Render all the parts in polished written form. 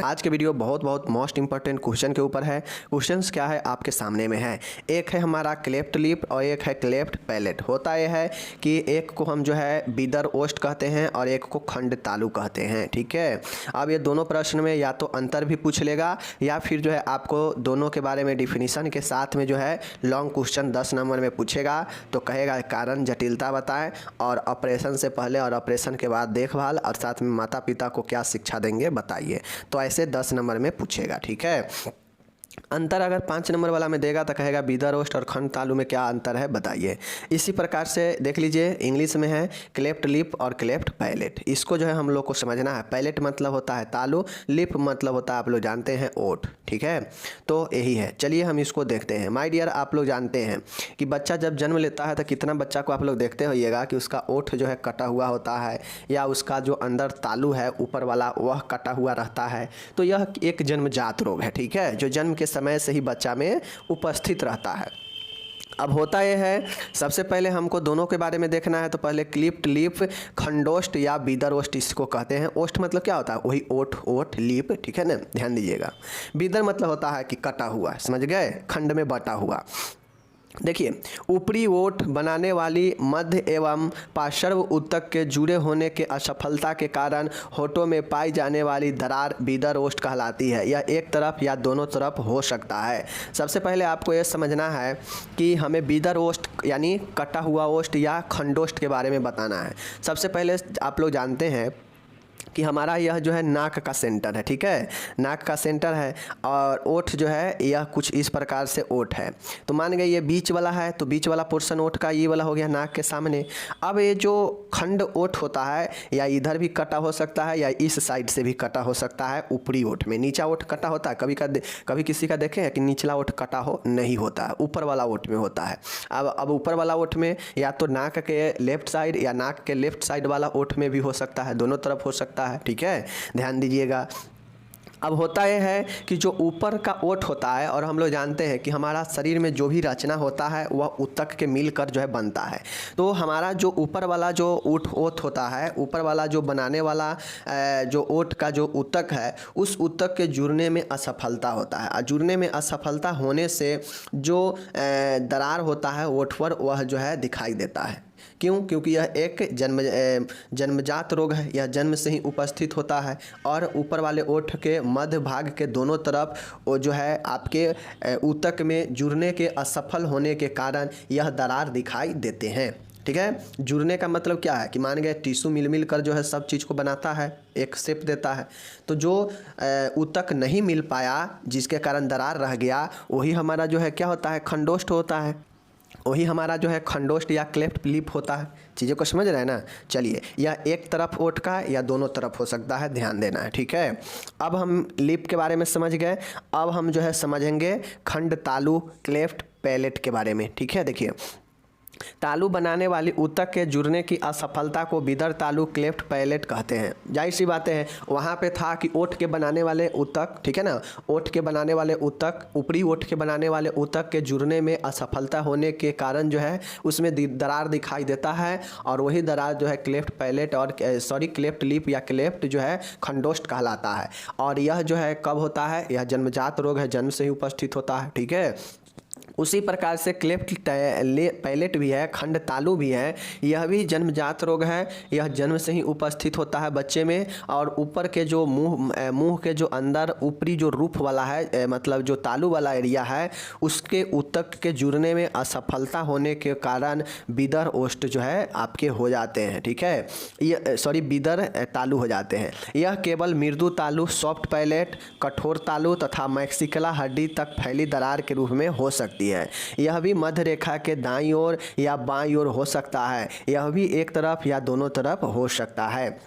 आज के वीडियो बहुत बहुत मोस्ट इंपॉर्टेंट क्वेश्चन के ऊपर है। क्वेश्चंस क्या है आपके सामने में है। एक है हमारा क्लेफ्ट लिप और एक है क्लेफ्ट पैलेट। होता यह है कि एक को हम जो है बीदर ओस्ट कहते हैं और एक को खंड तालु कहते हैं। ठीक है, अब ये दोनों प्रश्न में या तो अंतर भी पूछ लेगा या फिर जो है आपको दोनों के बारे में डिफिनीशन के साथ में जो है लॉन्ग क्वेश्चन 10 नंबर में पूछेगा। तो कहेगा कारण जटिलता बताएं और ऑपरेशन से पहले और ऑपरेशन के बाद देखभाल और साथ में माता पिता को क्या शिक्षा देंगे बताइए। तो ऐसे 10 नंबर में पूछेगा। ठीक है, अंतर अगर 5 नंबर वाला में देगा तो कहेगा बीदर ओस्ट और खंड तालु में क्या अंतर है बताइए। इसी प्रकार से देख लीजिए, इंग्लिश में है क्लेफ्ट लिप और क्लेफ्ट पैलेट। इसको जो है हम लोग को समझना है। पैलेट मतलब होता है तालु, लिप मतलब होता है आप लोग जानते हैं ओठ। ठीक है, तो यही है। चलिए हम इसको देखते हैं। माय डियर, आप लोग जानते हैं कि बच्चा जब जन्म लेता है तो कितना बच्चा को आप लोग देखते होइएगा कि उसका ओठ जो है कटा हुआ होता है या उसका जो अंदर तालु है ऊपर वाला वह कटा हुआ रहता है। तो यह एक जन्मजात रोग है। ठीक है, जो जन्म के समय से ही बच्चा में उपस्थित रहता है। अब होता यह है, सबसे पहले हमको दोनों के बारे में देखना है। तो पहले क्लिप्ट लिप, खंडोष्ट या बीदर ओष्ट इसको कहते हैं। ओष्ट मतलब क्या होता है? वही ओठ, ओठ लिप। ठीक है ना, ध्यान दीजिएगा। बीदर मतलब होता है कि कटा हुआ, समझ गए, खंड में बटा हुआ। देखिए, ऊपरी ओठ बनाने वाली मध्य एवं पार्श्व ऊतक के जुड़े होने के असफलता के कारण होठों में पाई जाने वाली दरार बीदर ओष्ठ कहलाती है। यह एक तरफ या दोनों तरफ हो सकता है। सबसे पहले आपको यह समझना है कि हमें बीदर ओष्ठ यानी कटा हुआ ओष्ठ या खंडोष्ठ के बारे में बताना है। सबसे पहले आप लोग जानते हैं कि हमारा यह जो है नाक का सेंटर है। ठीक है, नाक का सेंटर है और ओठ जो है यह कुछ इस प्रकार से ओठ है। तो मान गए ये बीच वाला है, तो बीच वाला पोर्शन ओठ का ये वाला हो गया नाक के सामने। अब ये जो खंड ओठ होता है या इधर भी कटा हो सकता है या इस साइड से भी कटा हो सकता है। ऊपरी ओठ में नीचा ओठ कटा होता है, कभी किसी का देखे हैं कि निचला ओठ कटा हो? नहीं होता है, ऊपर वाला ओठ में होता है। अब ऊपर वाला ओठ में या तो नाक के लेफ्ट साइड या नाक के लेफ्ट साइड वाला ओठ में भी हो सकता है, दोनों तरफ हो सकता है। ठीक है, ध्यान दीजिएगा। अब होता यह है कि जो ऊपर का ओठ होता है, और हम लोग जानते हैं कि हमारा शरीर में जो भी रचना होता है वह ऊतक के मिलकर जो है बनता है। तो हमारा जो ऊपर वाला जो ओठ होता है, ऊपर वाला जो बनाने वाला जो ओठ का जो ऊतक है, उस ऊतक के जुड़ने में असफलता होता है। और जुड़ने में असफलता होने से जो दरार होता है ओठ पर, वह जो है दिखाई देता है। क्यों? क्योंकि यह एक जन्मजात रोग है। यह जन्म से ही उपस्थित होता है और ऊपर वाले ओठ के मध्य भाग के दोनों तरफ वो जो है आपके ऊतक में जुड़ने के असफल होने के कारण यह दरार दिखाई देते हैं। ठीक है, जुड़ने का मतलब क्या है कि मान गए टिश्यू मिल कर जो है सब चीज़ को बनाता है, एक शेप देता है। तो जो ऊतक नहीं मिल पाया जिसके कारण दरार रह गया, वही हमारा जो है क्या होता है? खंडोष्ठ होता है। वही हमारा जो है खंडोष्ठ या क्लेफ्ट लिप होता है। चीज़ों को समझ रहे हैं ना? चलिए, यह एक तरफ ओठ का या दोनों तरफ हो सकता है, ध्यान देना है। ठीक है, अब हम लिप के बारे में समझ गए। अब हम जो है समझेंगे खंड तालु क्लेफ्ट पैलेट के बारे में। ठीक है, देखिए, तालु बनाने वाली ऊतक के जुड़ने की असफलता को बीदर तालु क्लेफ्ट पैलेट कहते हैं। जाहिर सी बातें हैं, वहाँ पे था कि ओठ के बनाने वाले ऊतक, ठीक है ना, ओठ के बनाने वाले ऊतक, ऊपरी ओठ के बनाने वाले ऊतक के जुड़ने में असफलता होने के कारण जो है उसमें दरार दिखाई देता है और वही दरार जो है क्लेफ्ट पैलेट और क्लेफ्ट लिप या क्लेफ्ट जो है खंडोष्ठ कहलाता है। और यह जो है कब होता है? यह जन्मजात रोग है, जन्म से ही उपस्थित होता है। ठीक है, उसी प्रकार से क्लेफ्ट पैलेट भी है, खंड तालु भी है। यह भी जन्मजात रोग है। यह जन्म से ही उपस्थित होता है बच्चे में। और ऊपर के जो मुंह के जो अंदर ऊपरी जो रूफ वाला है, मतलब जो तालु वाला एरिया है, उसके ऊतक के जुड़ने में असफलता होने के कारण बीदर ओष्ठ जो है आपके हो जाते हैं। ठीक है, ये बीदर तालु हो जाते हैं। यह केवल मृदु तालु, सॉफ्ट पैलेट, कठोर तालु तथा मैक्सिकला हड्डी तक फैली दरार के रूप में हो सकती है। यह भी मध्य रेखा के दाईं ओर या बाईं ओर हो सकता है। यह भी एक तरफ या दोनों तरफ हो सकता है।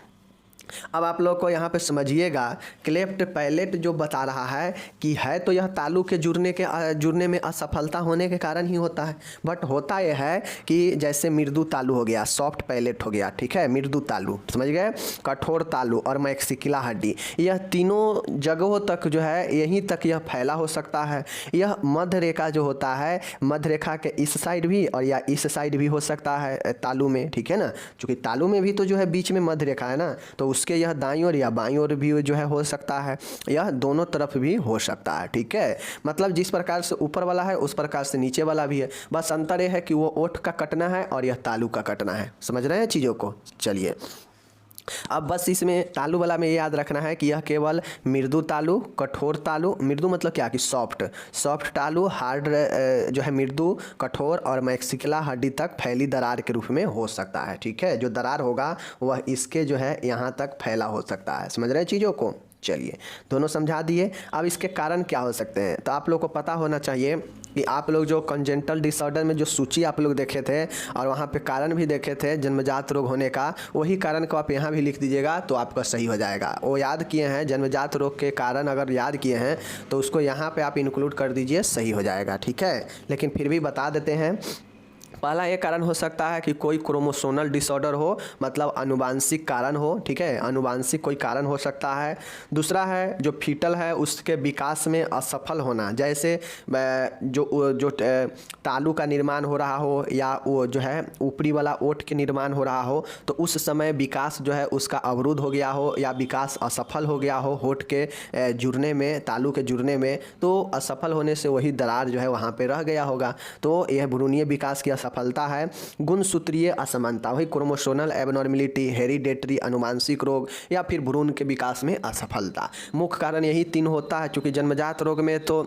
अब आप लोग को यहाँ पे समझिएगा, क्लेफ्ट पैलेट जो बता रहा है कि है तो यह तालु के जुड़ने में असफलता होने के कारण ही होता है। बट होता यह है कि जैसे मृदु तालु हो गया, सॉफ्ट पैलेट हो गया, ठीक है, मृदु तालु समझ गए, कठोर तालु और मैक्सिकला हड्डी, यह तीनों जगहों तक जो है यहीं तक यह फैला हो सकता है। यह मध्य रेखा जो होता है, मध्य रेखा के इस साइड भी और या इस साइड भी हो सकता है तालु में, ठीक है ना, क्योंकि तालु में भी तो जो है बीच में मध्य रेखा है ना, तो उस उसके यह दाईं ओर या बाईं ओर भी जो है हो सकता है, यह दोनों तरफ भी हो सकता है। ठीक है, मतलब जिस प्रकार से ऊपर वाला है उस प्रकार से नीचे वाला भी है, बस अंतर यह है कि वो ओठ का कटना है और यह तालू का कटना है। समझ रहे हैं चीज़ों को? चलिए, अब बस इसमें तालू वाला में ये याद रखना है कि यह केवल मृदु तालू, कठोर तालू, मृदु मतलब क्या कि सॉफ्ट तालू, हार्ड जो है मृदु, कठोर और मैक्सिकला हड्डी तक फैली दरार के रूप में हो सकता है। ठीक है, जो दरार होगा वह इसके जो है यहाँ तक फैला हो सकता है। समझ रहे हैं चीज़ों को? चलिए, दोनों समझा दिए। अब इसके कारण क्या हो सकते हैं, तो आप लोग को पता होना चाहिए कि आप लोग जो कंजेंटल डिसऑर्डर में जो सूची आप लोग देखे थे और वहाँ पे कारण भी देखे थे जन्मजात रोग होने का, वही कारण को आप यहाँ भी लिख दीजिएगा तो आपका सही हो जाएगा। वो याद किए हैं जन्मजात रोग के कारण, अगर याद किए हैं तो उसको यहाँ पे आप इंक्लूड कर दीजिए, सही हो जाएगा। ठीक है, लेकिन फिर भी बता देते हैं। पहला ये कारण हो सकता है कि कोई क्रोमोसोमल डिसऑर्डर हो, मतलब अनुवांशिक कारण हो। ठीक है, अनुवांशिक कोई कारण हो सकता है। दूसरा है जो फीटल है उसके विकास में असफल होना, जैसे जो तालू का निर्माण हो रहा हो या वो जो है ऊपरी वाला ओठ के निर्माण हो रहा हो, तो उस समय विकास जो है उसका अवरुद्ध हो गया हो या विकास असफल हो गया हो होठ के जुड़ने में, तालू के जुड़ने में, तो असफल होने से वही दरार जो है वहाँ पे रह गया होगा। तो यह भ्रूणीय विकास की असफलता है। गुणसूत्रीय असमानता, वही क्रोमोसोमल एबनॉर्मेलिटी, हेरिडेटरी अनुवांशिक रोग या फिर भ्रूण के विकास में असफलता। मुख्य कारण यही 3 होता है, क्योंकि जन्मजात रोग में तो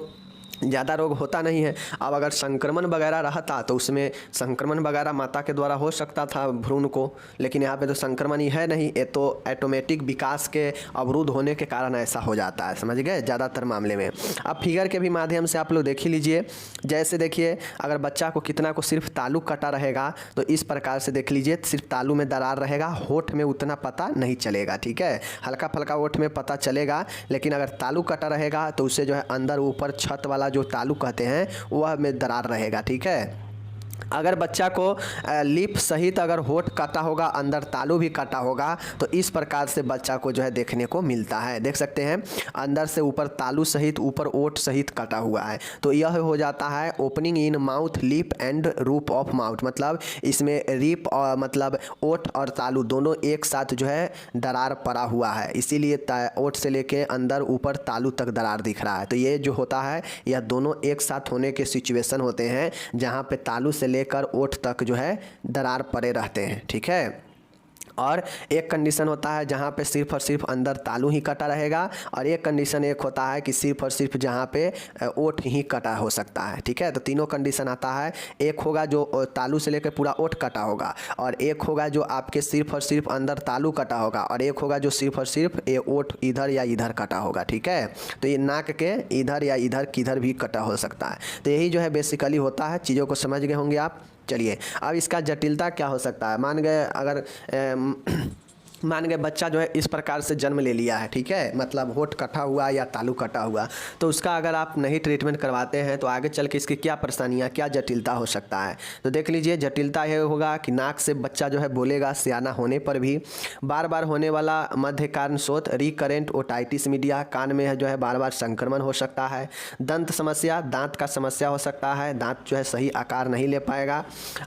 ज़्यादा रोग होता नहीं है। अब अगर संक्रमण वगैरह रहता तो उसमें संक्रमण वगैरह माता के द्वारा हो सकता था भ्रूण को, लेकिन यहाँ पे तो संक्रमण ही है नहीं, ये तो ऑटोमेटिक विकास के अवरुद्ध होने के कारण ऐसा हो जाता है। समझ गए? ज़्यादातर मामले में अब फिगर के भी माध्यम से आप लोग देख ही लीजिए। जैसे देखिए, अगर बच्चा को कितना को सिर्फ तालू कटा रहेगा तो इस प्रकार से देख लीजिए, सिर्फ तालू में दरार रहेगा, होठ में उतना पता नहीं चलेगा। ठीक है, हल्का फल्का होठ में पता चलेगा, लेकिन अगर तालू कटा रहेगा तो उससे जो है अंदर ऊपर छत वाला जो तालू कहते हैं वह में दरार रहेगा। ठीक है, अगर बच्चा को लिप सहित अगर होठ काटा होगा, अंदर तालू भी काटा होगा, तो इस प्रकार से बच्चा को जो है देखने को मिलता है। देख सकते हैं अंदर से ऊपर तालू सहित, ऊपर ओठ सहित काटा हुआ है, तो यह हो जाता है opening in mouth, lip and रूप ऑफ माउथ। मतलब इसमें रिप और मतलब ओठ और तालू दोनों एक साथ जो है दरार पड़ा हुआ है, इसीलिए ओठ से लेके अंदर ऊपर तालू तक दरार दिख रहा है। तो ये जो होता है यह दोनों एक साथ होने के सिचुएशन होते हैं जहाँ पे तालू से लेकर ओठ तक जो है दरार पड़े रहते हैं। ठीक है, और एक कंडीशन होता है जहाँ पे सिर्फ और सिर्फ अंदर तालू ही कटा रहेगा, और एक कंडीशन एक होता है कि सिर्फ और सिर्फ जहाँ पे ओठ ही कटा हो सकता है। ठीक है, तो तीनों कंडीशन आता है। एक होगा जो तालू से लेकर पूरा ओठ कटा होगा, और एक होगा जो आपके सिर्फ और सिर्फ अंदर तालू कटा होगा, और एक होगा जो सिर्फ और सिर्फ ये ओठ इधर या इधर कटा होगा। ठीक है, तो ये नाक के इधर या इधर किधर भी कटा हो सकता है। तो यही जो है बेसिकली होता है। चीज़ों को समझ गए होंगे आप। चलिए, अब इसका जटिलता क्या हो सकता है। मान गए अगर मान गए बच्चा जो है इस प्रकार से जन्म ले लिया है, ठीक है, मतलब होठ कटा हुआ या तालू कटा हुआ, तो उसका अगर आप नहीं ट्रीटमेंट करवाते हैं तो आगे चल के इसकी क्या परेशानियाँ, क्या जटिलता हो सकता है। तो देख लीजिए, जटिलता यह होगा कि नाक से बच्चा जो है बोलेगा सियाना होने पर भी, बार बार होने वाला मध्य कान शोथ, रिकरेंट ओटाइटिस मीडिया, कान में जो है बार बार संक्रमण हो सकता है, दंत समस्या, दांत का समस्या हो सकता है, दांत जो है सही आकार नहीं ले पाएगा,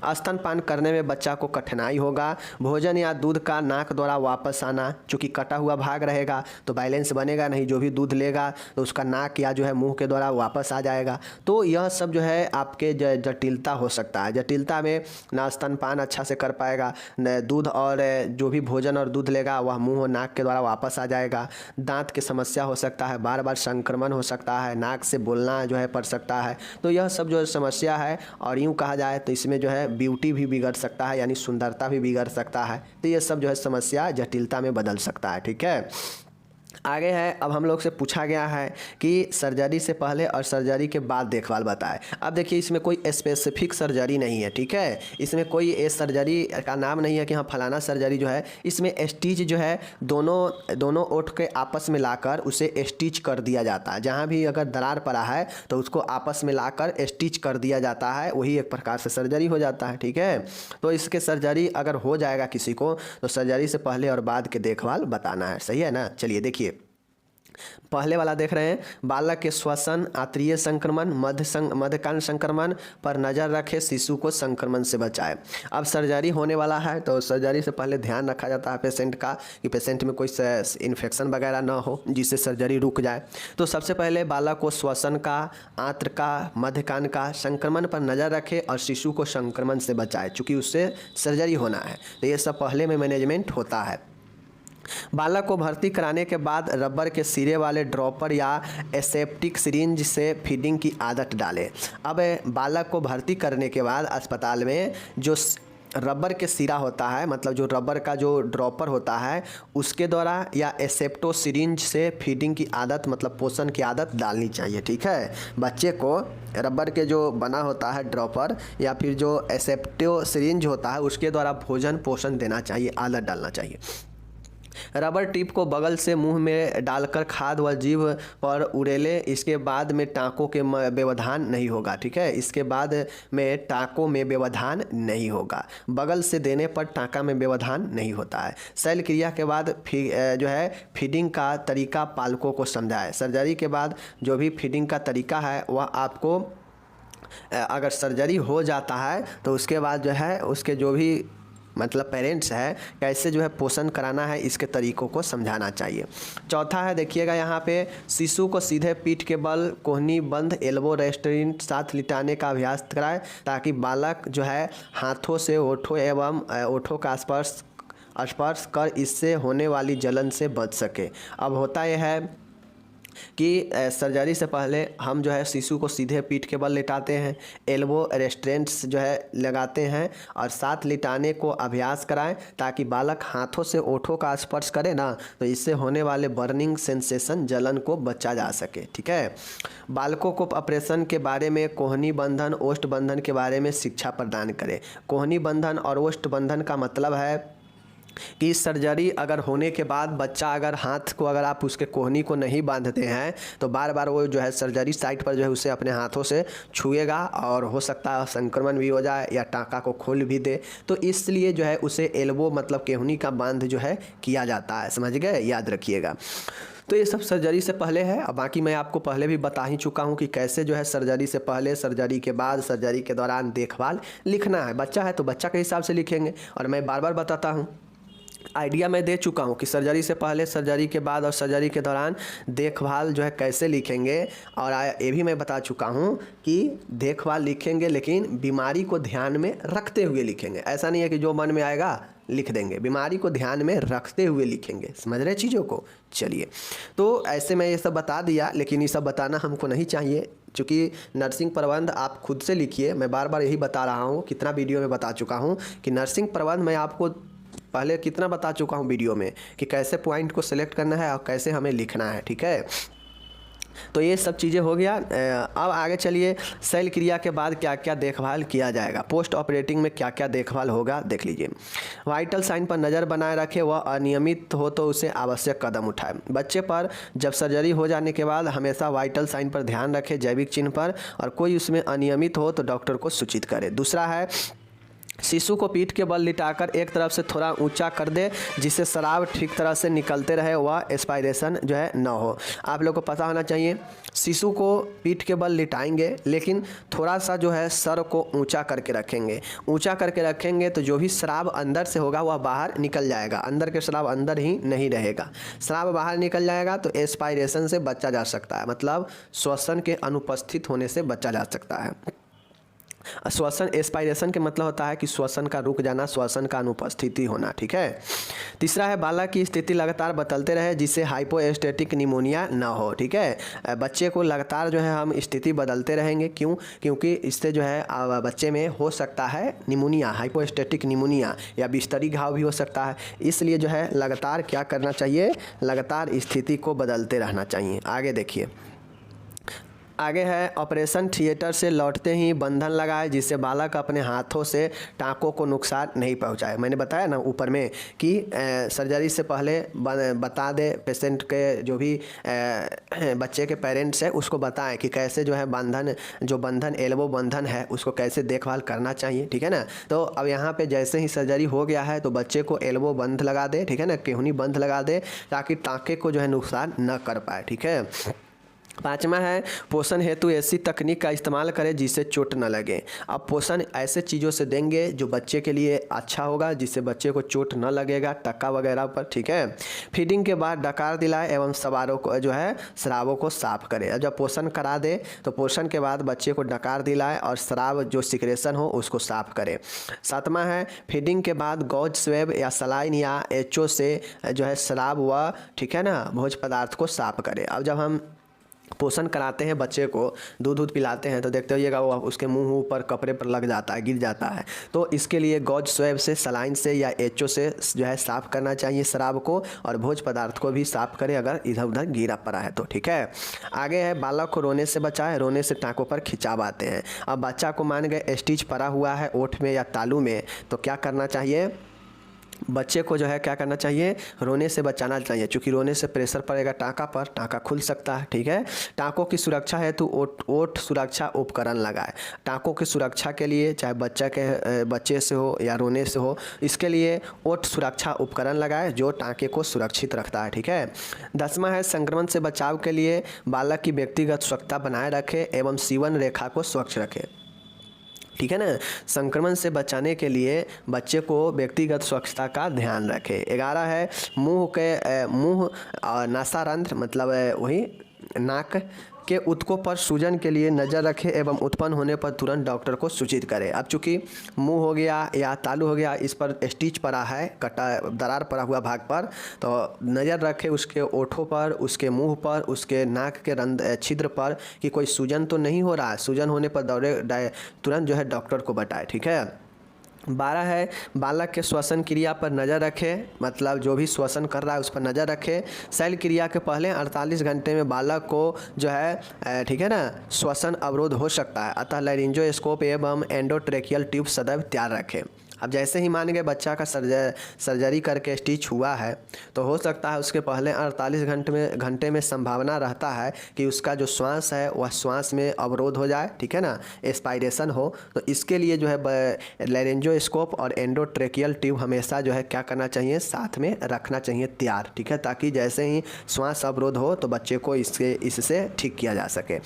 स्तनपान करने में बच्चा को कठिनाई होगा, भोजन या दूध का नाक द्वारा वापस आना, चूँकि कटा हुआ भाग रहेगा तो बैलेंस बनेगा नहीं, जो भी दूध लेगा तो उसका नाक या जो है मुंह के द्वारा वापस आ जाएगा। तो यह सब जो है आपके जटिलता हो सकता है। जटिलता में ना स्तनपान अच्छा से कर पाएगा, न दूध और जो भी भोजन और दूध लेगा वह मुंह और नाक के द्वारा वापस आ जाएगा, दांत की समस्या हो सकता है, बार बार संक्रमण हो सकता है, नाक से बोलना जो है पड़ सकता है। तो यह सब जो समस्या है, और यूँ कहा जाए तो इसमें जो है ब्यूटी भी बिगड़ सकता है, यानी सुंदरता भी बिगड़ सकता है। तो ये सब जो है समस्या जटिलता में बदल सकता है। ठीक है, आगे है, अब हम लोग से पूछा गया है कि सर्जरी से पहले और सर्जरी के बाद देखभाल बताएं। अब देखिए, इसमें कोई स्पेसिफिक सर्जरी नहीं है। ठीक है, इसमें कोई सर्जरी का नाम नहीं है कि हाँ फलाना सर्जरी जो है। इसमें स्टिच जो है दोनों ओठ के आपस में लाकर उसे स्टिच कर दिया जाता है। जहाँ भी अगर दरार पड़ा है तो उसको आपस में लाकर स्टिच कर दिया जाता है, वही एक प्रकार से सर्जरी हो जाता है। ठीक है, तो इसके सर्जरी अगर हो जाएगा किसी को तो सर्जरी से पहले और बाद के देखभाल बताना है। सही है ना। चलिए देखिए, पहले वाला देख रहे हैं, बालक के श्वसन, आंत्रीय संक्रमण, मध्यकान संक्रमण पर नज़र रखे, शिशु को संक्रमण से बचाए। अब सर्जरी होने वाला है तो सर्जरी से पहले ध्यान रखा जाता है पेशेंट का कि पेशेंट में कोई इन्फेक्शन वगैरह ना हो जिससे सर्जरी रुक जाए। तो सबसे पहले बालक को श्वसन का, आंत्र का, मध्यकान का संक्रमण पर नज़र रखे और शिशु को संक्रमण से बचाए, चूँकि उससे सर्जरी होना है। तो ये सब पहले में मैनेजमेंट होता है। बालक को भर्ती कराने के बाद रबर के सिरे वाले ड्रॉपर या एसेप्टिक सिरिंज से फीडिंग की आदत डालें। अब बालक को भर्ती करने के बाद अस्पताल में जो रबर के सिरा होता है, मतलब जो रबर का जो ड्रॉपर होता है, उसके द्वारा या एसेप्टो सिरिंज से फीडिंग की आदत, मतलब पोषण की आदत डालनी चाहिए। ठीक है, बच्चे को रबर के जो बना होता है ड्रॉपर या फिर जो एसेप्टो सिरिंज होता है उसके द्वारा भोजन पोषण देना चाहिए, आदत डालना चाहिए। रबर टिप को बगल से मुंह में डालकर खाद व जीभ पर उड़ेले, इसके बाद में टाँकों के व्यवधान नहीं होगा। ठीक है, इसके बाद में टाँकों में व्यवधान नहीं होगा, बगल से देने पर टाँका में व्यवधान नहीं होता है। शैल क्रिया के बाद जो है फीडिंग का तरीका पालकों को समझाए। सर्जरी के बाद जो भी फीडिंग का तरीका है वह आपको, अगर सर्जरी हो जाता है तो उसके बाद जो है उसके जो भी मतलब पेरेंट्स है कैसे जो है पोषण कराना है, इसके तरीकों को समझाना चाहिए। चौथा है, देखिएगा यहाँ पे, शिशु को सीधे पीठ के बल कोहनी बंद एल्बो रेस्टोरेंट साथ लिटाने का अभ्यास कराएं ताकि बालक जो है हाथों से ओठों एवं ओठों का स्पर्श कर इससे होने वाली जलन से बच सके। अब होता यह है कि सर्जरी से पहले हम जो है शिशु को सीधे पीठ के बल लिटाते हैं, एल्बो रेस्ट्रेंट्स जो है लगाते हैं और साथ लिटाने को अभ्यास कराएं ताकि बालक हाथों से ओठों का स्पर्श करे ना, तो इससे होने वाले बर्निंग सेंसेशन, जलन को बचा जा सके। ठीक है, बालकों को ऑपरेशन के बारे में कोहनी बंधन, ओष्ठ बंधन के बारे में शिक्षा प्रदान करें। कोहनी बंधन और ओष्ठ बंधन का मतलब है कि सर्जरी अगर होने के बाद बच्चा अगर हाथ को, अगर आप उसके कोहनी को नहीं बांधते हैं तो बार बार वो जो है सर्जरी साइट पर जो है उसे अपने हाथों से छुएगा और हो सकता है संक्रमण भी हो जाए या टाँका को खोल भी दे। तो इसलिए जो है उसे एल्बो मतलब कोहनी का बांध जो है किया जाता है। समझ गए, याद रखिएगा। तो ये सब सर्जरी से पहले है। अब बाकी मैं आपको पहले भी बता ही चुका हूँ कि कैसे जो है सर्जरी से पहले, सर्जरी के बाद, सर्जरी के दौरान देखभाल लिखना है। बच्चा है तो बच्चा के हिसाब से लिखेंगे, और मैं बार बार बताता हूँ, आइडिया मैं दे चुका हूँ कि सर्जरी से पहले, सर्जरी के बाद और सर्जरी के दौरान देखभाल जो है कैसे लिखेंगे। और ये भी मैं बता चुका हूँ कि देखभाल लिखेंगे लेकिन बीमारी को ध्यान में रखते हुए लिखेंगे। ऐसा नहीं है कि जो मन में आएगा लिख देंगे, बीमारी को ध्यान में रखते हुए लिखेंगे। समझ रहे चीज़ों को? चलिए, तो ऐसे मैं ये सब बता दिया, लेकिन ये सब बताना हमको नहीं चाहिए, क्योंकि नर्सिंग प्रबंध आप खुद से लिखिए। मैं बार बार यही बता रहा हूँ, कितना वीडियो में बता चुका हूँ कि नर्सिंग प्रबंध मैं आपको पहले कितना बता चुका हूँ वीडियो में कि कैसे पॉइंट को सिलेक्ट करना है और कैसे हमें लिखना है। ठीक है, तो ये सब चीज़ें हो गया। अब आगे चलिए, शैल क्रिया के बाद क्या क्या देखभाल किया जाएगा, पोस्ट ऑपरेटिंग में क्या क्या देखभाल होगा, देख लीजिए। वाइटल साइन पर नज़र बनाए रखे, वह अनियमित हो तो उसे आवश्यक कदम उठाए। बच्चे पर जब सर्जरी हो जाने के बाद हमेशा वाइटल साइन पर ध्यान रखें, जैविक चिन्ह पर, और कोई उसमें अनियमित हो तो डॉक्टर को सूचित करें। दूसरा है, शिशु को पीठ के बल लिटाकर एक तरफ से थोड़ा ऊंचा कर दे जिससे शराब ठीक तरह से निकलते रहे, वह एस्पायरेशन जो है ना हो। आप लोग को पता होना चाहिए, शिशु को पीठ के बल लिटाएंगे लेकिन थोड़ा सा जो है सर को ऊंचा करके रखेंगे। ऊंचा करके रखेंगे तो जो भी शराब अंदर से होगा वह बाहर निकल जाएगा, अंदर के शराब अंदर ही नहीं रहेगा। शराब बाहर निकल जाएगा तो एस्पायरेशन से बचा जा सकता है, मतलब श्वसन के अनुपस्थित होने से बचा जा सकता है। श्वसन, एस्पायरेशन के मतलब होता है कि श्वसन का रुक जाना, श्वसन का अनुपस्थिति होना। ठीक है। तीसरा है, बालक की स्थिति लगातार बदलते रहे जिससे हाइपोस्टैटिक निमोनिया ना हो। ठीक है, बच्चे को लगातार जो है हम स्थिति बदलते रहेंगे। क्यों? क्योंकि इससे जो है बच्चे में हो सकता है निमोनिया, हाइपोस्टैटिक निमोनिया, या बिस्तरी घाव भी हो सकता है। इसलिए जो है लगातार क्या करना चाहिए, लगातार स्थिति को बदलते रहना चाहिए। आगे देखिए, आगे है ऑपरेशन थिएटर से लौटते ही बंधन लगाए जिससे बालक अपने हाथों से टाँकों को नुकसान नहीं पहुंचाए। मैंने बताया ना ऊपर में कि सर्जरी से पहले बता दे पेशेंट के जो भी बच्चे के पेरेंट्स है उसको बताएं कि कैसे जो है बंधन एल्बो बंधन है उसको कैसे देखभाल करना चाहिए, ठीक है ना। तो अब यहाँ पे जैसे ही सर्जरी हो गया है तो बच्चे को एल्बो बंध लगा दे, ठीक है ना, केहूनी बंध लगा दे ताकि टाँके को जो है नुकसान न कर पाए, ठीक है। पाँचवा है पोषण हेतु ऐसी तकनीक का इस्तेमाल करें जिससे चोट न लगे। अब पोषण ऐसे चीज़ों से देंगे जो बच्चे के लिए अच्छा होगा, जिससे बच्चे को चोट न लगेगा टक्का वगैरह पर, ठीक है। फीडिंग के बाद डकार दिलाए एवं सवारों को जो है स्रावों को साफ करें। जब पोषण करा दे तो पोषण के बाद बच्चे को डकार दिलाए और स्राव जो सिक्रेशन हो उसको साफ करें। सातवां है फीडिंग के बाद गॉज स्वेब या सलाइन या एचओ से जो है स्राव व, ठीक है ना, भोज पदार्थ को साफ करें। अब जब हम पोषण कराते हैं बच्चे को, दूध पिलाते हैं तो देखते होइएगा वो उसके मुंह ऊपर कपड़े पर लग जाता है, गिर जाता है। तो इसके लिए गॉज स्वैब से, सलाइन से या एचओ से जो है साफ़ करना चाहिए स्राव को, और भोज पदार्थ को भी साफ़ करें अगर इधर उधर गिरा पड़ा है तो, ठीक है। आगे है बालक को रोने से बचाएं, रोने से टाँकों पर खिंचाव आते हैं। अब बच्चा को मान गए स्टिच पड़ा हुआ है ओठ में या तालू में, तो क्या करना चाहिए, बच्चे को जो है क्या करना चाहिए, रोने से बचाना चाहिए, क्योंकि रोने से प्रेशर पड़ेगा टाँका पर, टाँका खुल सकता है, ठीक है। टाँकों की सुरक्षा हेतु ओठ सुरक्षा उपकरण लगाए। टाँकों की सुरक्षा के लिए चाहे बच्चे से हो या रोने से हो, इसके लिए ओठ सुरक्षा उपकरण लगाए जो टाँके को सुरक्षित रखता है, ठीक है। 10वां है संक्रमण से बचाव के लिए बालक की व्यक्तिगत स्वच्छता बनाए रखें एवं सीवन रेखा को स्वच्छ रखें, ठीक है ना। संक्रमण से बचाने के लिए बच्चे को व्यक्तिगत स्वच्छता का ध्यान रखें। 11 है मुंह नासारंध्र मतलब वही नाक के ऊतकों पर सूजन के लिए नज़र रखें एवं उत्पन्न होने पर तुरंत डॉक्टर को सूचित करें। अब चूँकि मुंह हो गया या तालू हो गया, इस पर स्टिच पड़ा है, दरार पड़ा हुआ भाग पर, तो नज़र रखें उसके ओठों पर, उसके मुंह पर, उसके नाक के छिद्र पर कि कोई सूजन तो नहीं हो रहा है। सूजन होने पर तुरंत जो है डॉक्टर को बताएं, ठीक है। 12 है बालक के श्वसन क्रिया पर नज़र रखें, मतलब जो भी श्वसन कर रहा है उस पर नज़र रखें। शैल क्रिया के पहले 48 घंटे में बालक को जो है ठीक है ना श्वसन अवरोध हो सकता है, अतः लैरिंजोस्कोप एवं एंडोट्रेकियल ट्यूब सदैव तैयार रखें। अब जैसे ही मान गए बच्चा का सर्जरी करके स्टिच हुआ है तो हो सकता है उसके पहले 48 घंटे में संभावना रहता है कि उसका जो श्वास है वह श्वास में अवरोध हो जाए, ठीक है ना, एस्पायरेशन हो। तो इसके लिए जो है लैरिंजोस्कोप और एंडोट्रेकियल ट्यूब हमेशा जो है क्या करना चाहिए, साथ में रखना चाहिए तैयार, ठीक है, ताकि जैसे ही श्वास अवरोध हो तो बच्चे को इससे ठीक किया जा सके।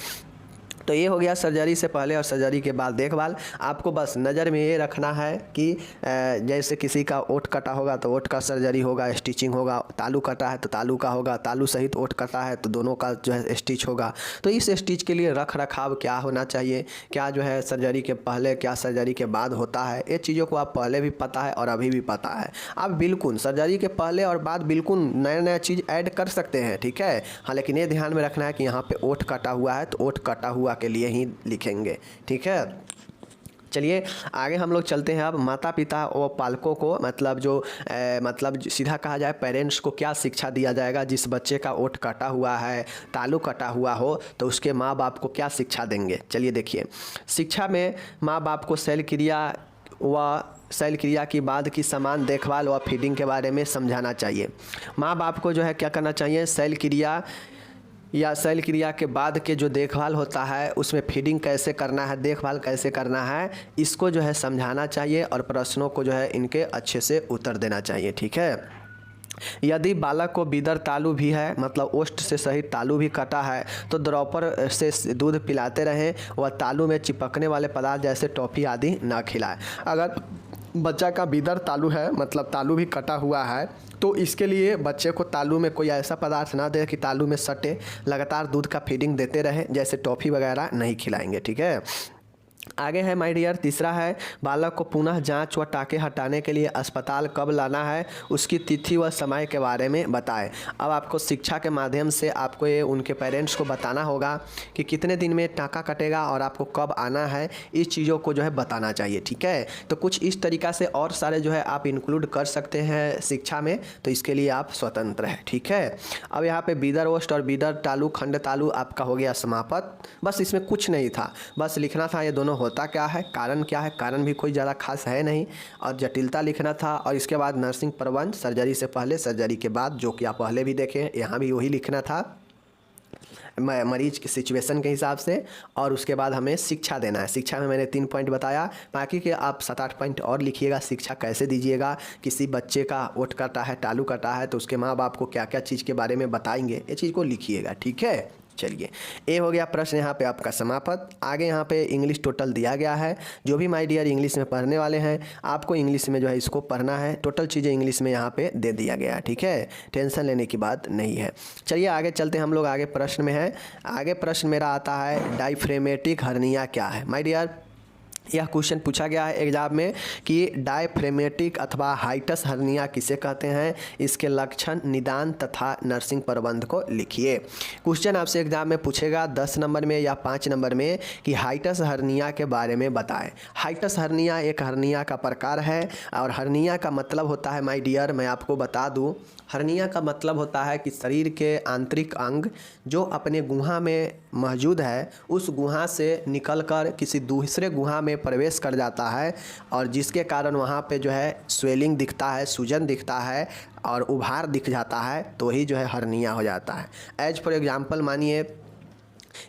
तो ये हो गया सर्जरी से पहले और सर्जरी के बाद देखभाल। आपको बस नज़र में ये रखना है कि जैसे किसी का ओठ कटा होगा तो ओठ का सर्जरी होगा, स्टिचिंग होगा, तालू कटा है तो तालू का होगा, तालू सहित ओठ कटा है तो दोनों का जो है स्टिच होगा। तो इस स्टिच के लिए रख रखाव क्या होना चाहिए, क्या जो है सर्जरी के पहले क्या सर्जरी के बाद होता है, ये चीज़ों को आप पहले भी पता है और अभी भी पता है। आप बिल्कुल सर्जरी के पहले और बाद बिल्कुल नया चीज़ ऐड कर सकते हैं, ठीक है। हाँ, लेकिन ये ध्यान में रखना है कि यहाँ पर ओठ कटा हुआ है तो ओठ कटा हुआ के लिए ही लिखेंगे, ठीक है। चलिए आगे हम लोग चलते हैं। अब माता पिता और पालकों को मतलब सीधा कहा जाए पेरेंट्स को क्या शिक्षा दिया जाएगा, जिस बच्चे का ओठ कटा हुआ है, तालू कटा हुआ हो तो उसके माँ बाप को क्या शिक्षा देंगे। चलिए देखिए, शिक्षा में माँ बाप को शैल क्रिया की बाद की समान देखभाल व फीडिंग के बारे में समझाना चाहिए। माँ बाप को जो है क्या करना चाहिए, शैल क्रिया के बाद के जो देखभाल होता है उसमें फीडिंग कैसे करना है, देखभाल कैसे करना है, इसको जो है समझाना चाहिए और प्रश्नों को जो है इनके अच्छे से उत्तर देना चाहिए, ठीक है। यदि बालक को बिदर तालू भी है, मतलब ओष्ठ से सहित तालू भी कटा है, तो ड्रॉपर से दूध पिलाते रहें व तालू में चिपकने वाले पदार्थ जैसे टॉफ़ी आदि ना खिलाएं। अगर बच्चा का बिदर तालू है, मतलब तालू भी कटा हुआ है, तो इसके लिए बच्चे को तालू में कोई ऐसा पदार्थ ना दे कि तालू में सटे, लगातार दूध का फीडिंग देते रहें, जैसे टॉफ़ी वगैरह नहीं खिलाएंगे, ठीक है। आगे है माय डियर, तीसरा है बालक को पुनः जांच व टाँके हटाने के लिए अस्पताल कब लाना है, उसकी तिथि व समय के बारे में बताएं। अब आपको शिक्षा के माध्यम से आपको ये उनके पेरेंट्स को बताना होगा कि कितने दिन में टाँका कटेगा और आपको कब आना है, इस चीज़ों को जो है बताना चाहिए। ठीक है, तो कुछ इस तरीक़ा से और सारे जो है आप इंक्लूड कर सकते हैं शिक्षा में, तो इसके लिए आप स्वतंत्र हैं। ठीक है, अब यहाँ पे बीदर ओस्ट और बीदर तालु खंड तालु आपका हो गया समाप्त। बस इसमें कुछ नहीं था, बस लिखना था ये दोनों होता क्या है, कारण क्या है, कारण भी कोई ज़्यादा खास है नहीं, और जटिलता लिखना था। और इसके बाद नर्सिंग प्रबंध, सर्जरी से पहले सर्जरी के बाद, जो कि आप पहले भी देखें, यहाँ भी वही लिखना था मरीज की सिचुएशन के हिसाब से। और उसके बाद हमें शिक्षा देना है। शिक्षा में मैंने 3 पॉइंट बताया, बाकी के आप 7-8 पॉइंट और लिखिएगा। शिक्षा कैसे दीजिएगा, किसी बच्चे का ओट कटा है, टालू कटा है, तो उसके माँ बाप को क्या क्या चीज़ के बारे में बताएंगे, ये चीज़ को लिखिएगा। ठीक है, चलिए, ये हो गया प्रश्न यहाँ पे आपका समाप्त। आगे यहाँ पे इंग्लिश टोटल दिया गया है। जो भी माय डियर इंग्लिश में पढ़ने वाले हैं, आपको इंग्लिश में जो है इसको पढ़ना है। टोटल चीज़ें इंग्लिश में यहाँ पे दे दिया गया है। ठीक है, टेंशन लेने की बात नहीं है। चलिए आगे चलते हम लोग, आगे प्रश्न में है। आगे प्रश्न मेरा आता है डायफ्रेमेटिक हर्निया क्या है। माय डियर, यह क्वेश्चन पूछा गया है एग्जाम में कि डायफ्रेमेटिक अथवा हाइटस हर्निया किसे कहते हैं, इसके लक्षण, निदान तथा नर्सिंग प्रबंध को लिखिए। क्वेश्चन आपसे एग्जाम में पूछेगा 10 नंबर में या 5 नंबर में कि हाइटस हर्निया के बारे में बताएं। हाइटस हर्निया एक हर्निया का प्रकार है, और हर्निया का मतलब होता है माय डियर, मैं आपको बता दूं, हर्निया का मतलब होता है कि शरीर के आंतरिक अंग जो अपने गुहा में मौजूद है, उस गुहा से निकलकर किसी दूसरे गुहा में प्रवेश कर जाता है, और जिसके कारण वहाँ पे जो है स्वेलिंग दिखता है, सूजन दिखता है और उभार दिख जाता है, तो ही जो है हर्निया हो जाता है। एज फॉर एग्जांपल मानिए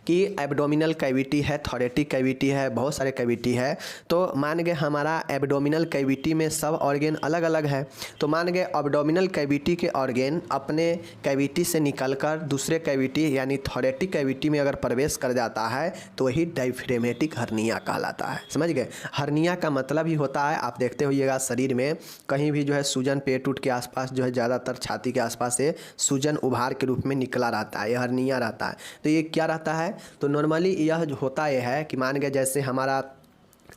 कि एब्डोमिनल कैविटी है, थोरेटिक कैविटी है, बहुत सारे कैविटी है। तो मान गए हमारा एब्डोमिनल कैविटी में सब ऑर्गेन अलग अलग है, तो मान गए एब्डोमिनल कैविटी के ऑर्गेन अपने कैविटी से निकलकर दूसरे कैविटी यानी थोरेटिक कैविटी में अगर प्रवेश कर जाता है, तो वही डायफ्रेमेटिक हर्निया कहलाता है। समझ गए, हर्निया का मतलब ही होता है, आप देखते होइएगा शरीर में कहीं भी जो है सूजन पेट उट के आसपास जो है, ज़्यादातर छाती के आसपास से सूजन उभार के रूप में निकला रहता है, यह हर्निया रहता है। तो ये क्या रहता है, तो नॉर्मली यह जो होता यह है कि मान गए जैसे हमारा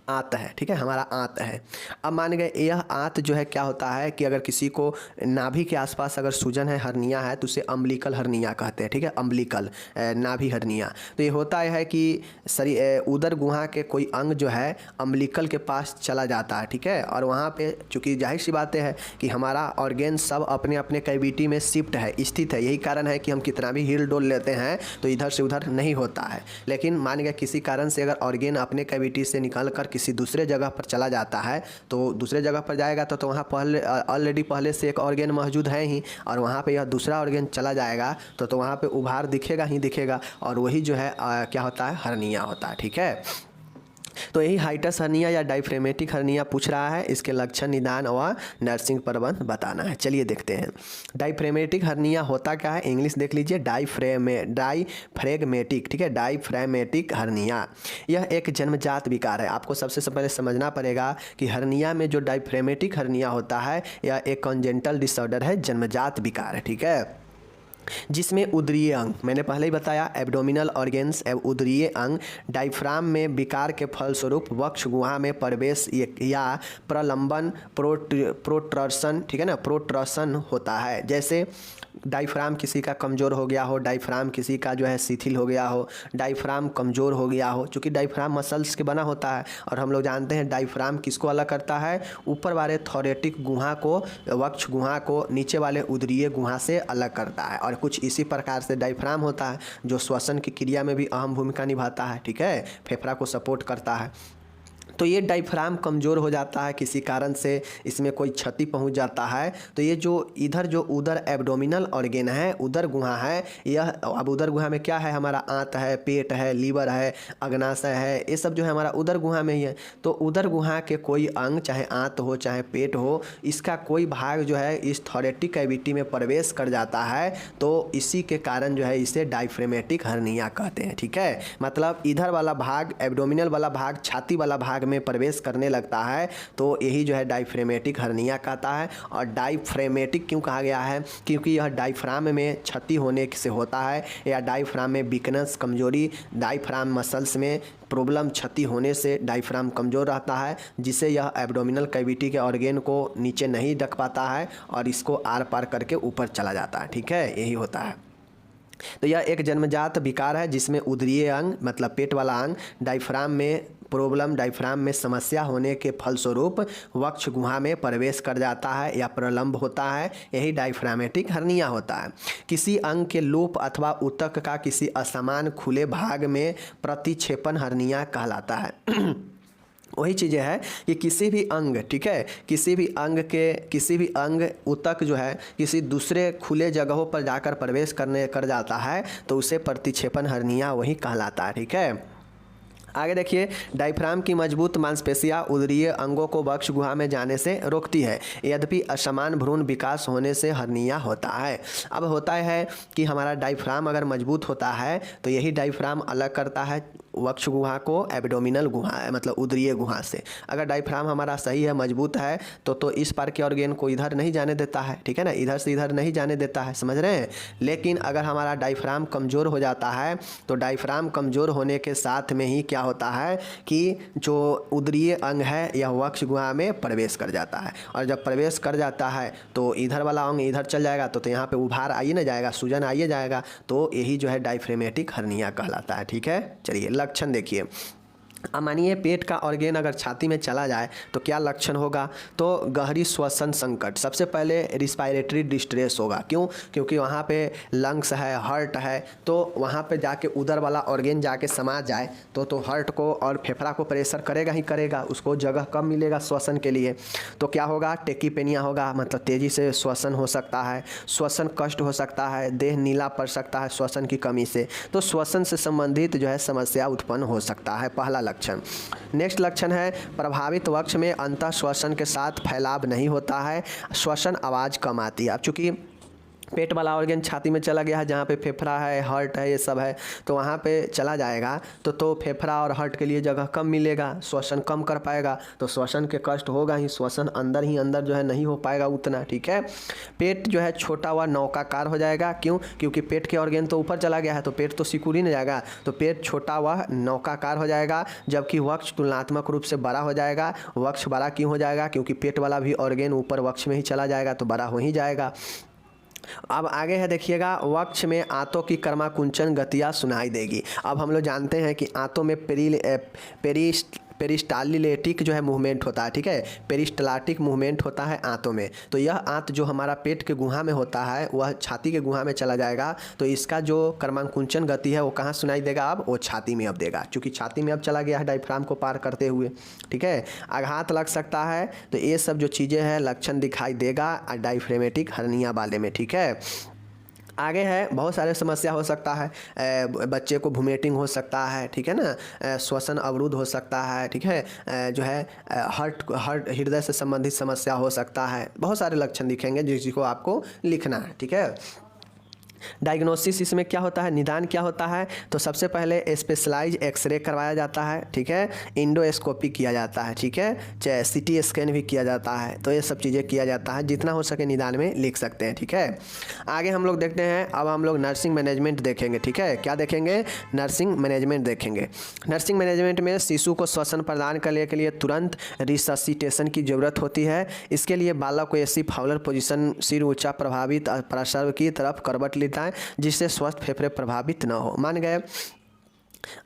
आंत है, ठीक है, हमारा आंत है। अब मान गए यह आंत जो है क्या होता है कि अगर किसी को नाभि के आसपास अगर सूजन है, हर्निया है, तो उसे अम्बिलिकल हर्निया कहते हैं। ठीक है, अम्बिलिकल नाभि हर्निया। तो ये होता है कि शरीर उदर गुहा के कोई अंग जो है अम्बिलिकल के पास चला जाता है। ठीक है, और वहाँ पे चूँकि जाहिर सी बात है कि हमारा ऑर्गेन सब अपने अपने कैविटी में शिफ्ट है, स्थित है। यही कारण है कि हम कितना भी हिल डोल लेते हैं तो इधर से उधर नहीं होता है। लेकिन मान गया किसी कारण से अगर ऑर्गेन अपने कैविटी से निकल कर किसी दूसरे जगह पर चला जाता है, तो दूसरे जगह पर जाएगा तो वहाँ पहले ऑलरेडी पहले से एक ऑर्गेन मौजूद है ही, और वहाँ पे यह दूसरा ऑर्गेन चला जाएगा तो वहाँ पे उभार दिखेगा ही दिखेगा, और वही जो है क्या होता है, हर्निया होता है। ठीक है, तो यही हाइटस हर्निया या डायफ्रेमेटिक हर्निया पूछ रहा है। इसके लक्षण, निदान और नर्सिंग प्रबंध बताना है। चलिए देखते हैं डायफ्रेमेटिक हर्निया होता क्या है। इंग्लिश देख लीजिए, डायफ्रेगमेटिक। ठीक है, डायफ्रेमेटिक हर्निया यह एक जन्मजात विकार है। आपको सबसे पहले समझना पड़ेगा कि हर्निया में जो डायफ्रेमेटिक हर्निया होता है यह एक कॉन्जेंटल डिसऑर्डर है, जन्मजात विकार है। ठीक है, जिसमें उदरीय अंग, मैंने पहले ही बताया, एब्डोमिनल ऑर्गेन्स उदरीय अंग डायफ्राम में विकार के फलस्वरूप वक्ष गुहा में प्रवेश या प्रलंबन, प्रोट्रसन, ठीक है ना, प्रोट्रसन होता है। जैसे डायफ्राम किसी का कमज़ोर हो गया हो, डायफ्राम किसी का जो है शिथिल हो गया हो, डायफ्राम कमज़ोर हो गया हो, चूँकि डायफ्राम मसल्स के बना होता है, और हम लोग जानते हैं डायफ्राम किसको अलग करता है, ऊपर वाले थोरेटिक गुहा को, वक्ष गुहा को नीचे वाले उदरीय गुहा से अलग करता है। और कुछ इसी प्रकार से डायफ्राम होता है जो श्वसन की क्रिया में भी अहम भूमिका निभाता है। ठीक है, फेफड़ा को सपोर्ट करता है। तो ये डायफ्राम कमज़ोर हो जाता है, किसी कारण से इसमें कोई क्षति पहुंच जाता है, तो ये जो इधर जो उदर एब्डोमिनल ऑर्गेन है, उदर गुहा है, यह अब उदर गुहा में क्या है, हमारा आंत है, पेट है, लीवर है, अग्नाशय है, ये सब जो है हमारा उदर गुहा में ही है। तो उदर गुहा के कोई अंग, चाहे आंत हो चाहे पेट हो, इसका कोई भाग जो है इस थोरेटिक कैविटी में प्रवेश कर जाता है, तो इसी के कारण जो है इसे डायफ्रेमेटिक हर्निया कहते हैं। ठीक है, मतलब इधर वाला भाग, एब्डोमिनल वाला भाग, छाती वाला भाग में प्रवेश करने लगता है तो यही जो है डायफ्रामेटिक हर्निया कहता है। और डायफ्रामेटिक क्यों कहा गया है? क्योंकि यह डायफ्राम में क्षति होने से होता है, या डायफ्राम में वीकनेस, कमजोरी, डायफ्राम मसल्स में प्रॉब्लम, क्षति होने से डायफ्राम कमज़ोर रहता है, जिससे यह एब्डोमिनल कैविटी के ऑर्गेन को नीचे नहीं ढक पाता है और इसको आर पार करके ऊपर चला जाता है। ठीक है, यही होता है। तो यह एक जन्मजात विकार है जिसमें उदरीय अंग मतलब पेट वाला अंग डायफ्राम में प्रॉब्लम, डायफ्राम में समस्या होने के फलस्वरूप वक्ष गुहा में प्रवेश कर जाता है या प्रलंब होता है। यही डायफ्रामेटिक हर्निया होता है। किसी अंग के लूप अथवा ऊतक का किसी असमान खुले भाग में प्रतिक्षेपण हर्निया कहलाता है। वही चीज़ें है कि किसी भी अंग, ठीक है, किसी भी अंग ऊतक जो है किसी दूसरे खुले जगहों पर जाकर प्रवेश कर जाता है तो उसे प्रतिक्षेपण हर्निया वही कहलाता है। ठीक है, आगे देखिए, डायफ्राम की मजबूत मांसपेशियां उदरीय अंगों को वक्ष गुहा में जाने से रोकती है, यद्यपि असमान भ्रूण विकास होने से हर्निया होता है। अब होता है कि हमारा डायफ्राम अगर मजबूत होता है तो यही डायफ्राम अलग करता है वक्ष गुहा को एब्डोमिनल गुहा मतलब उदरीय गुहा से। अगर डायफ्राम हमारा सही है, मजबूत है तो इस पार के ऑर्गेन को इधर नहीं जाने देता है, ठीक है ना, इधर से इधर नहीं जाने देता है, समझ रहे हैं। लेकिन अगर हमारा डायफ्राम कमज़ोर हो जाता है तो डायफ्राम कमज़ोर होने के साथ में ही क्या होता है कि जो उदरीय अंग है यह वक्ष गुहा में प्रवेश कर जाता है, और जब प्रवेश कर जाता है तो इधर वाला अंग इधर चल जाएगा तो यहाँ पे उभार आइए ना जाएगा, सूजन आइए जाएगा, तो यही जो है डायफ्रामेटिक हर्निया कहलाता है। ठीक है, चलिए लक्षण देखिए। अब मानिए पेट का ऑर्गेन अगर छाती में चला जाए तो क्या लक्षण होगा? तो गहरी श्वसन संकट, सबसे पहले रिस्पायरेटरी डिस्ट्रेस होगा। क्यों? क्योंकि वहाँ पे लंग्स है, हार्ट है, तो वहाँ पे जाके उधर वाला ऑर्गेन जाके समा जाए तो हार्ट को और फेफड़ा को प्रेशर करेगा ही करेगा, उसको जगह कम मिलेगा श्वसन के लिए। तो क्या होगा? टेकीपेनिया होगा, मतलब तेज़ी से श्वसन हो सकता है, श्वसन कष्ट हो सकता है, देह नीला पड़ सकता है श्वसन की कमी से। तो श्वसन से संबंधित जो है समस्या उत्पन्न हो सकता है, पहला लक्षण। नेक्स्ट लक्षण है प्रभावित वक्ष में अंतः श्वसन के साथ फैलाव नहीं होता है, श्वसन आवाज़ कम आती है। अब चूँकि पेट वाला ऑर्गन छाती में चला गया है, जहाँ पे फेफड़ा है, हार्ट है, ये सब है, तो वहाँ पे चला जाएगा तो फेफड़ा और हार्ट के लिए जगह कम मिलेगा, श्वसन कम कर पाएगा, तो श्वसन के कष्ट होगा ही, श्वसन अंदर ही अंदर जो है नहीं हो पाएगा उतना। ठीक है, पेट जो है छोटा व नौकाकार हो जाएगा। क्यों? क्योंकि पेट के ऑर्गन तो ऊपर चला गया है तो पेट तो सिकुड़ ही नहीं जाएगा, तो पेट छोटा व नौकाकार हो जाएगा, जबकि वक्ष तुलनात्मक रूप से बड़ा हो जाएगा। वक्ष बड़ा क्यों हो जाएगा? क्योंकि पेट वाला भी ऑर्गन ऊपर वक्ष में ही चला जाएगा तो बड़ा हो ही जाएगा। अब आगे है देखिएगा, वक्ष में आंतों की कर्माकुंचन गतियाँ सुनाई देगी। अब हम लोग जानते हैं कि आंतों में पेरिस्टालिलेटिक जो है मूवमेंट होता है, ठीक है, पेरिस्टाल्टिक मूवमेंट होता है आंतों में। तो यह आंत जो हमारा पेट के गुहा में होता है वह छाती के गुहा में चला जाएगा, तो इसका जो कर्माकुंचन गति है वो कहाँ सुनाई देगा? अब वो छाती में अब देगा, क्योंकि छाती में अब चला गया है डायफ्राम को पार करते हुए। ठीक है, आघात लग सकता है, तो ये सब जो चीज़ें हैं लक्षण दिखाई देगा डायफ्रामेटिक हर्निया वाले में। ठीक है, आगे है बहुत सारे समस्या हो सकता है, बच्चे को वोमिटिंग हो सकता है, ठीक है ना, श्वसन अवरुद्ध हो सकता है, ठीक है, जो है हार्ट हृदय से संबंधित समस्या हो सकता है, बहुत सारे लक्षण दिखेंगे जिसको आपको लिखना है। ठीक है, डायग्नोसिस इसमें क्या होता है, निदान क्या होता है? तो सबसे पहले स्पेशलाइज एक्सरे करवाया जाता है, ठीक है, इंडोस्कोपी किया जाता है, ठीक है, चाहे सीटी स्कैन भी किया जाता है, तो ये सब चीज़ें किया जाता है, जितना हो सके निदान में लिख सकते हैं। ठीक है, आगे हम लोग देखते हैं, अब हम लोग नर्सिंग मैनेजमेंट देखेंगे। ठीक है, क्या देखेंगे? नर्सिंग मैनेजमेंट देखेंगे। नर्सिंग मैनेजमेंट में शिशु को श्वसन प्रदान करने के लिए तुरंत रिससिटेशन की ज़रूरत होती है। इसके लिए बालक को ऐसी फाउलर पोजीशन, सिर ऊंचा, प्रभावित प्रसव की तरफ करवट लेता है जिससे स्वस्थ फेफड़े प्रभावित न हो।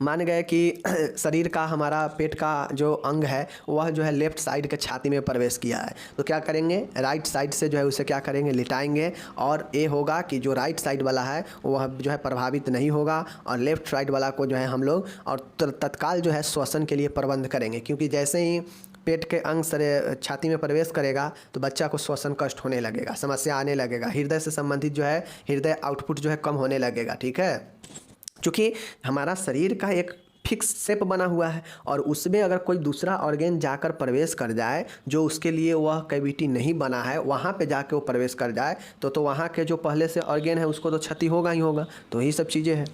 मान गए कि शरीर का हमारा पेट का जो अंग है वह जो है लेफ्ट साइड के छाती में प्रवेश किया है, तो क्या करेंगे? राइट साइड से जो है उसे क्या करेंगे? लिटाएंगे, और ये होगा कि जो राइट साइड वाला है वह जो है प्रभावित नहीं होगा, और लेफ्ट साइड वाला को जो है हम लोग और तत्काल जो है श्वसन के लिए प्रबंध करेंगे, क्योंकि जैसे ही पेट के अंग से छाती में प्रवेश करेगा तो बच्चा को श्वसन कष्ट होने लगेगा, समस्या आने लगेगा, हृदय से संबंधित जो है हृदय आउटपुट जो है कम होने लगेगा। ठीक है, क्योंकि हमारा शरीर का एक फिक्स शेप बना हुआ है, और उसमें अगर कोई दूसरा ऑर्गेन जाकर प्रवेश कर जाए जो उसके लिए वह कैविटी नहीं बना है, वहाँ पे जाके वो प्रवेश कर जाए तो वहाँ के जो पहले से ऑर्गेन है उसको तो क्षति होगा ही होगा। तो यही सब चीज़ें हैं।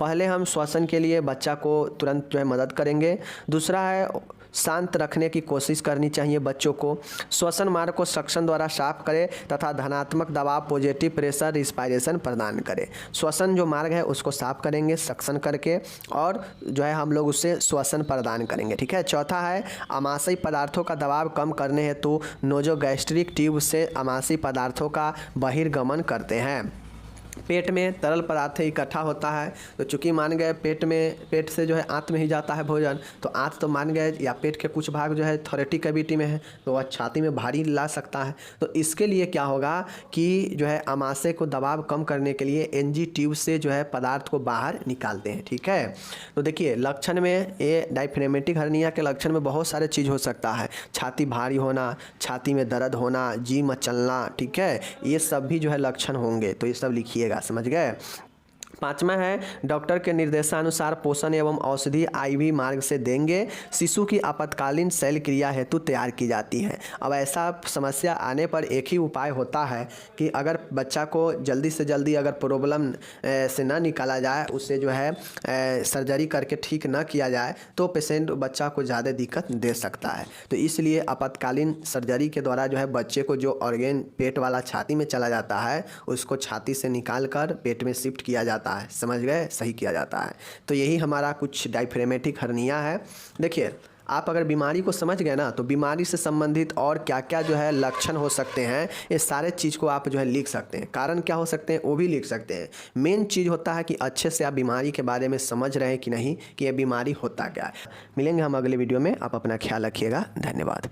पहले हम श्वसन के लिए बच्चा को तुरंत जो है मदद करेंगे। दूसरा है शांत रखने की कोशिश करनी चाहिए बच्चों को। श्वसन मार्ग को सक्शन द्वारा साफ करें तथा धनात्मक दबाव पॉजिटिव प्रेशर रिस्पायरेशन प्रदान करें। श्वसन जो मार्ग है उसको साफ करेंगे सक्शन करके और जो है हम लोग उससे श्वसन प्रदान करेंगे, ठीक है। चौथा है आमाशयी पदार्थों का दबाव कम करने हेतु नोजोगैस्ट्रिक ट्यूब से आमाशयी पदार्थों का बहिर्गमन करते हैं। पेट में तरल पदार्थ इकट्ठा होता है, तो चूंकि मान गए पेट से जो है आंत में ही जाता है भोजन, तो आंत तो मान गए या पेट के कुछ भाग जो है थोरेटिक कैविटी में है तो वह छाती में भारी ला सकता है। तो इसके लिए क्या होगा कि जो है आमाशय को दबाव कम करने के लिए एनजी ट्यूब से जो है पदार्थ को बाहर निकालते हैं, ठीक है। तो देखिए लक्षण में ये डायफ्रेगमेटिक हर्निया के लक्षण में बहुत सारे चीज़ हो सकता है। छाती भारी होना, छाती में दर्द होना, जी मचलना, ठीक है, ये सब भी जो है लक्षण होंगे, तो ये सब लिखिएगा, समझ गए। पांचवा है डॉक्टर के निर्देशानुसार पोषण एवं औषधि आईवी मार्ग से देंगे। शिशु की आपातकालीन शल्य क्रिया हेतु तैयार की जाती है। अब ऐसा समस्या आने पर एक ही उपाय होता है कि अगर बच्चा को जल्दी से जल्दी अगर प्रॉब्लम से ना निकाला जाए, उससे जो है सर्जरी करके ठीक ना किया जाए तो पेशेंट बच्चा को ज़्यादा दिक्कत दे सकता है। तो इसलिए आपातकालीन सर्जरी के द्वारा जो है बच्चे को जो ऑर्गेन पेट वाला छाती में चला जाता है उसको छाती से निकाल कर पेट में शिफ्ट किया जाता है, समझ गए, सही किया जाता है। तो यही हमारा कुछ डायफ्रेगमेटिक हर्निया है। देखिए आप अगर बीमारी को समझ गए ना, तो बीमारी से संबंधित और क्या क्या जो है लक्षण हो सकते हैं, ये सारे चीज़ को आप जो है लिख सकते हैं। कारण क्या हो सकते हैं वो भी लिख सकते हैं। मेन चीज़ होता है कि अच्छे से आप बीमारी के बारे में समझ रहे हैं कि नहीं, कि ये बीमारी होता क्या है। मिलेंगे हम अगले वीडियो में, आप अपना ख्याल रखिएगा, धन्यवाद।